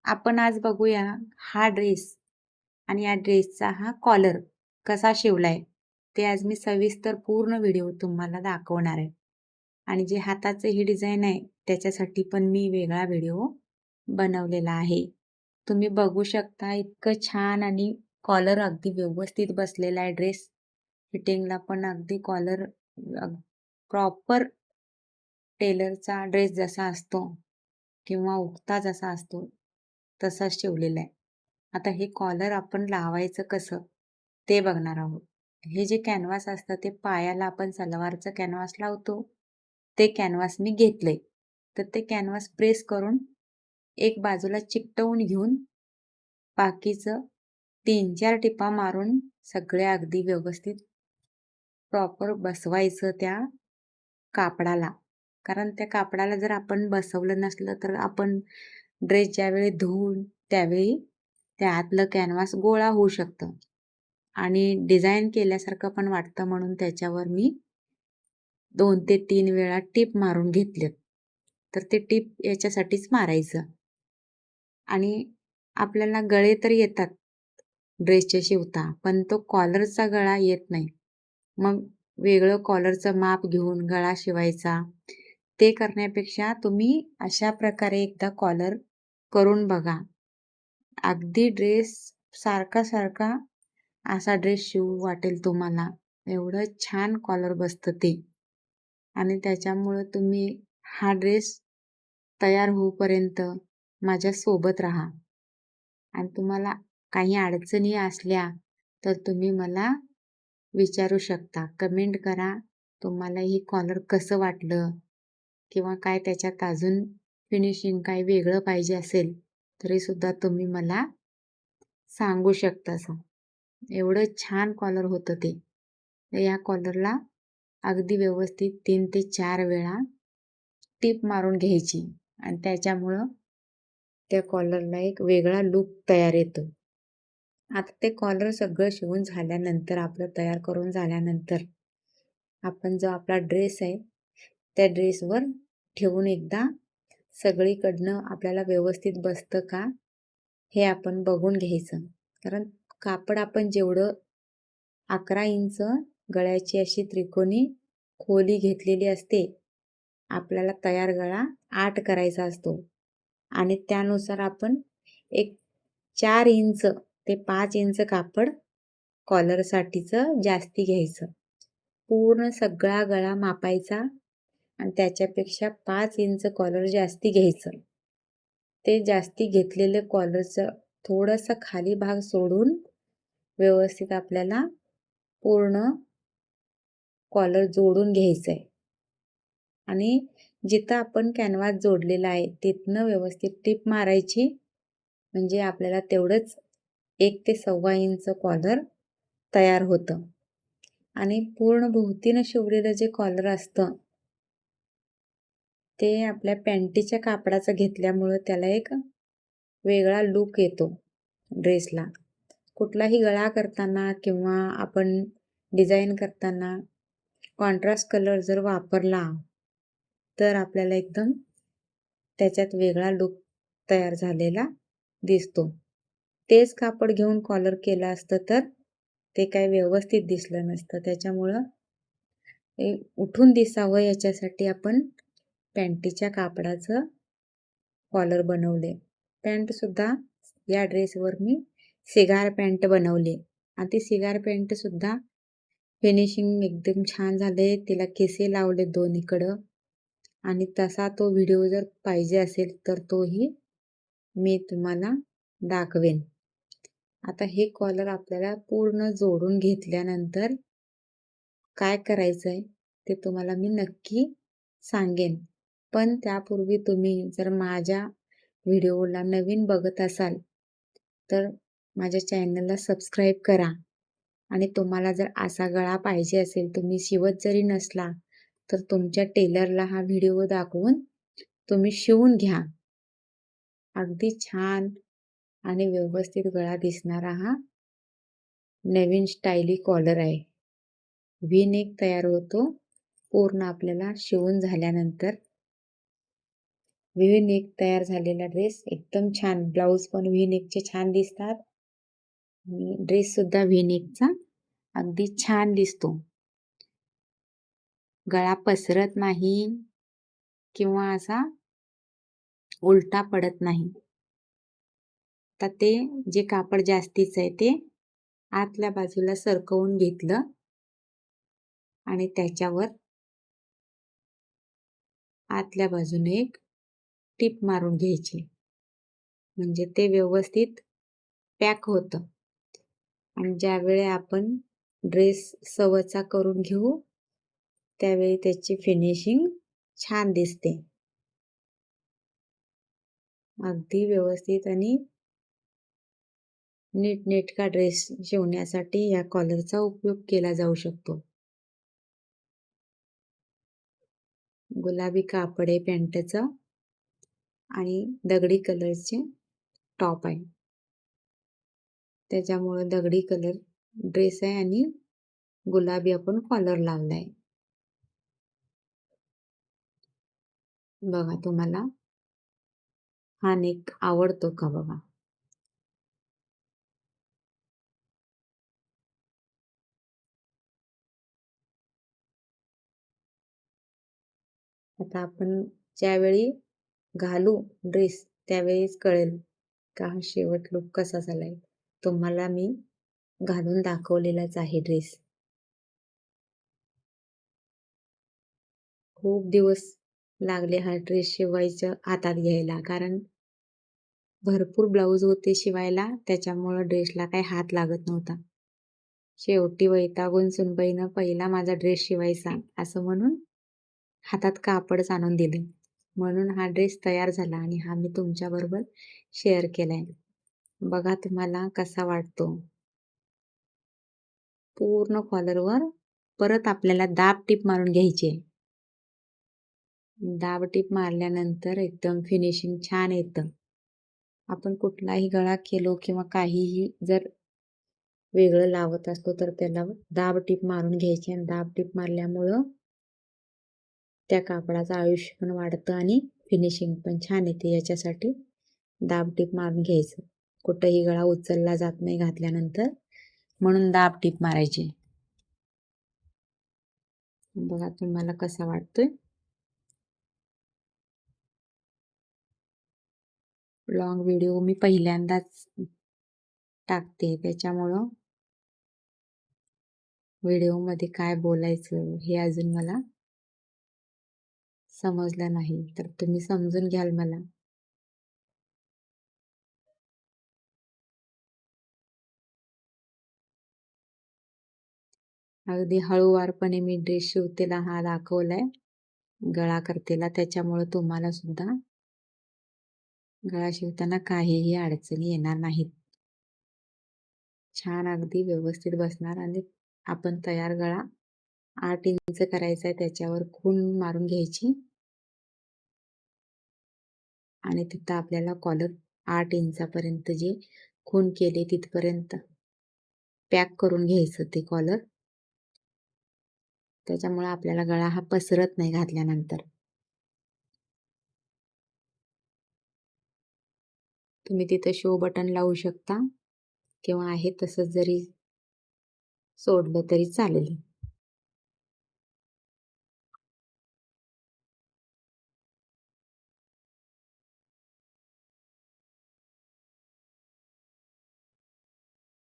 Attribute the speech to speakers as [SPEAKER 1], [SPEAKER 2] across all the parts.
[SPEAKER 1] आपण आज बघूया हा ड्रेस आणि या ड्रेसचा हा कॉलर कसा शिवलाय ते आज मी सविस्तर पूर्ण व्हिडिओ तुम्हाला दाखवणार आहे. आणि जे हाताचे ही डिझाईन आहे त्याच्यासाठी पण मी वेगळा व्हिडिओ बनवलेला आहे. तुम्ही बघू शकता इतकं छान आणि कॉलर अगदी व्यवस्थित बसलेला आहे ड्रेस. फिटिंगला पण अगदी कॉलर प्रॉपर टेलरचा ड्रेस जसा असतो किंवा उगता जसा असतो तसा शिवलेला आहे. आता हे कॉलर आपण लावायचं कसं ते बघणार आहोत. हे जे कॅनव्हास असतं ते पायाला आपण सलवारचं कॅनव्हास लावतो ते कॅनव्हास मी घेतलंय. तर ते कॅनव्हास प्रेस करून एक बाजूला चिकटवून घेऊन बाकीचं 3-4 टिपा मारून सगळे अगदी व्यवस्थित प्रॉपर बसवायचं त्या कापडाला. कारण त्या कापडाला जर आपण बसवलं नसलं तर आपण ड्रेस ज्यावेळी धुवून त्यावेळी त्यातलं कॅनव्हास गोळा होऊ शकतं आणि डिझाईन केल्यासारखं पण वाटतं, म्हणून त्याच्यावर मी 2 ते 3 वेळा टीप मारून घेतलेत. तर ते टीप याच्यासाठीच मारायचं. आणि आपल्याला गळे तर येतात ड्रेसचे शिवता, पण तो कॉलरचा गळा येत नाही. मग वेगळं कॉलरचं माप घेऊन गळा शिवायचा, ते करण्यापेक्षा तुम्ही अशा प्रकारे एकदा कॉलर करून बघा. अगदी ड्रेस सारखा असा ड्रेस शिवू वाटेल तुम्हाला. एवढं छान कॉलर बसतं ते. आणि त्याच्यामुळं तुम्ही हा ड्रेस तयार होईपर्यंत माझ्यासोबत राहा. आणि तुम्हाला काही अडचणी असल्या तर तुम्ही मला विचारू शकता. कमेंट करा. तुम्हाला ही कॉलर कसं वाटलं किंवा काय त्याच्यात अजून फिनिशिंग काय वेगळं पाहिजे असेल तरीसुद्धा तुम्ही मला सांगू शकता. एवढं छान कॉलर होतं ते. या कॉलरला अगदी व्यवस्थित 3 ते 4 वेळा टीप मारून घ्यायची आणि त्याच्यामुळं त्या कॉलरला एक वेगळा लूक तयार येतो. आता ते कॉलर सगळं शिवून झाल्यानंतर, आपलं तयार करून झाल्यानंतर आपण जो आपला ड्रेस आहे त्या ड्रेसवर ठेवून एकदा सगळीकडनं आपल्याला व्यवस्थित बसतं का हे आपण बघून घ्यायचं. कारण कापड आपण जेवढं 11 इंच गळ्याची अशी त्रिकोणी खोली घेतलेली असते, आपल्याला तयार गळा 8 करायचा असतो आणि त्यानुसार आपण एक 4 इंच ते 5 इंच कापड कॉलरसाठीचं जास्ती घ्यायचं. पूर्ण सगळा गळा मापायचा आणि त्याच्यापेक्षा 5 इंच कॉलर जास्ती घ्यायचं. ते जास्ती घेतलेले कॉलरचं थोडंसं खाली भाग सोडून व्यवस्थित आपल्याला पूर्ण कॉलर जोडून घ्यायचं आहे. आणि जिथं आपण कॅनव्हास जोडलेला आहे तिथनं व्यवस्थित टीप मारायची, म्हणजे आपल्याला तेवढंच 1 ते 1.25 इंच कॉलर तयार होतं. आणि पूर्ण भोवतीनं शिवलेलं जे कॉलर असतं ते आपल्या पॅन्टीच्या कापडाचं घेतल्यामुळं त्याला एक वेगळा लूक येतो ड्रेसला. कुठलाही गळा करताना किंवा आपण डिझाईन करताना कॉन्ट्रास्ट कलर जर वापरला तर आपल्याला एकदम त्याच्यात वेगळा लूक तयार झालेला दिसतो. तेच कापड घेऊन कॉलर केलं असतं तर ते काय व्यवस्थित दिसलं नसतं. त्याच्यामुळं उठून दिसावं याच्यासाठी आपण पॅन्टीच्या कापडाचं कॉलर बनवले. पॅन्टसुद्धा या ड्रेसवर मी सिगार पॅन्ट बनवले आणि ती सिगार पॅन्टसुद्धा फिनिशिंग एकदम छान झाले. तिला खिसे लावले दोन्हीकडं आणि तसा तो व्हिडिओ जर पाहिजे असेल तर तोही मी तुम्हाला दाखवेन. आता हे कॉलर आपल्याला पूर्ण जोडून घेतल्यानंतर काय करायचं आहे ते तुम्हाला मी नक्की सांगेन. पण त्यापूर्वी तुम्ही जर माझ्या व्हिडिओला नवीन बघत असाल तर माझ्या चॅनलला सबस्क्राईब करा. आणि तुम्हाला जर असा गळा पाहिजे असेल, तुम्ही शिवत जरी नसला तर तुमच्या टेलरला हा व्हिडिओ दाखवून तुम्ही शिवून घ्या. अगदी छान आणि व्यवस्थित गळा दिसणारा हा नवीन स्टायली कॉलर आहे. व्ही नेक तयार होतो पूर्ण आपल्याला शिवून झाल्यानंतर. व्ही नेक तयार झालेला ड्रेस एकदम छान. ब्लाऊज पण व्ही नेकचे छान दिसतात आणि ड्रेस सुद्धा व्ही नेकचा अगदी छान दिसतो. गळा पसरत नाही किंवा असा उलटा पडत नाही. आता ते जे कापड जास्तीच आहे ते आतल्या बाजूला सरकवून घेतलं आणि त्याच्यावर आतल्या बाजूने एक टीप मारून घ्यायची, म्हणजे ते व्यवस्थित पॅक होतं. आणि ज्यावेळी आपण ड्रेस सवचा करून घेऊ त्यावेळी त्याची फिनिशिंग छान दिसते. अगदी व्यवस्थित आणि नीटनेटका ड्रेस शिवण्यासाठी या कॉलरचा उपयोग केला जाऊ शकतो. गुलाबी कापड आहे पॅन्टचं आणि दगडी कलरचे टॉप आहे. त्याच्यामुळे दगडी कलर ड्रेस आहे आणि गुलाबी आपण कॉलर लावलाय. बघा तुम्हाला हा नेक आवडतो का बघा. आता आपण ज्यावेळी घालू ड्रेस त्यावेळीच कळेल का हा शेवट लुक कसा झालाय. तुम्हाला मी घालून दाखवलेलाच आहे ड्रेस. खूप दिवस लागले हा ड्रेस शिवायचा हातात घ्यायला, कारण भरपूर ब्लाऊज होते शिवायला, त्याच्यामुळं ड्रेसला काही हात लागत नव्हता. शेवटी वैतागून सुनबाईनं पहिला माझा ड्रेस शिवायचा असं म्हणून हातात कापडच आणून दिले. म्हणून हा ड्रेस तयार झाला आणि हा मी तुमच्याबरोबर शेअर केलाय. बघा तुम्हाला कसा वाटतो. पूर्ण कॉलरवर परत आपल्याला दाब टीप मारून घ्यायची आहे. दाब टीप मारल्यानंतर एकदम फिनिशिंग छान येतं. आपण कुठलाही गळा केलो किंवा काहीही जर वेगळं लावत असतो तर त्याला दाब टीप मारून घ्यायची आणि दाब टीप मारल्यामुळं त्या कापडाचं आयुष्य पण वाढतं आणि फिनिशिंग पण छान येते. याच्यासाठी दाब टीप मारून घ्यायचं. कुठंही गळा उचलला जात नाही घातल्यानंतर, म्हणून दाब टीप मारायची. बघा तुम्हाला कसा वाटतोय. लॉंग व्हिडिओ मी पहिल्यांदाच टाकते, त्याच्यामुळं व्हिडिओमध्ये काय बोलायचं हे अजून मला समजलं नाही, तर तुम्ही समजून घ्याल मला. अगदी हळूवारपणे मी ड्रेस शिवतेला हा दाखवलाय गळा करतेला, त्याच्यामुळे तुम्हाला सुद्धा गळा शिवताना काहीही अडचणी येणार नाहीत. छान अगदी व्यवस्थित बसणार आणि आपण तयार गळा 8 इंच करायचा आहे. त्याच्यावर खून मारून घ्यायची आणि तिथं आपल्याला कॉलर 8 इंचापर्यंत जे खून केले तिथपर्यंत पॅक करून घ्यायचं ते कॉलर. त्याच्यामुळे आपल्याला गळा हा पसरत नाही घातल्यानंतर. तुम्ही तिथं शो बटन लावू शकता किंवा आहे तसंच जरी सोडलं तरी चालेल.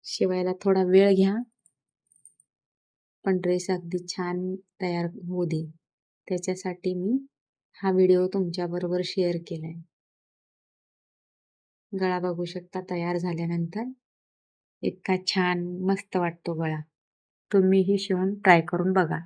[SPEAKER 1] शिवायला थोडा वेळ घ्या, पण ड्रेस अगदी छान तयार होऊ दे. त्याच्यासाठी मी हा व्हिडिओ तुमच्याबरोबर शेअर केलाय. गळा बघू शकता तयार झाल्यानंतर इतका छान मस्त वाटतो गळा. तुम्हीही शिवून ट्राय करून बघा.